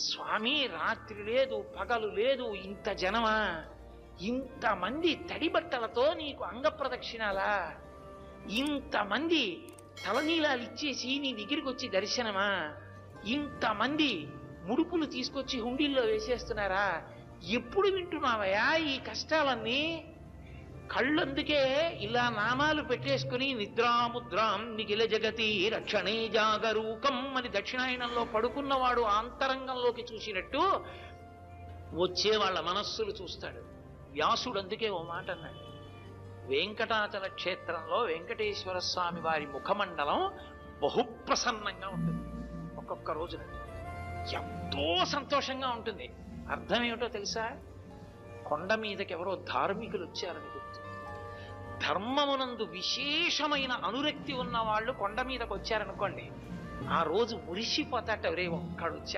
స్వామి రాత్రి లేదు పగలు లేదు, ఇంత జనమా, ఇంతమంది తడి బట్టలతో నీకు అంగ ప్రదక్షిణాలా, ఇంతమంది తలనీలాలు ఇచ్చేసి నీ దగ్గరికి వచ్చి దర్శనమా, ఇంతమంది ముడుపులు తీసుకొచ్చి హుండీల్లో వేసేస్తున్నారా, ఎప్పుడు వింటున్నావయ్యా ఈ కష్టాలన్నీ? కళ్ళందుకే ఇలా నామాలు పెట్టేసుకుని నిద్రాముద్రాం నిఖిల జగతి రక్షణే జాగరూకం అని దక్షిణాయనంలో పడుకున్నవాడు ఆంతరంగంలోకి చూసినట్టు వచ్చే వాళ్ళ మనస్సులు చూస్తాడు. వ్యాసుడు అందుకే ఓ మాట అన్నాడు, వెంకటాచల క్షేత్రంలో వెంకటేశ్వర స్వామి వారి ముఖమండలం బహుప్రసన్నంగా ఉంటుంది. ఒక్కొక్క రోజున ఎంతో సంతోషంగా ఉంటుంది. అర్థం ఏమిటో తెలుసా? కొండ మీదకి ఎవరో ధార్మికులు వచ్చారని గుర్తు. ధర్మమునందు విశేషమైన అనురక్తి ఉన్న వాళ్ళు కొండ మీదకి వచ్చారనుకోండి, ఆ రోజు మురిసిపోతాట, రే ఒక్కడు వచ్చాడు.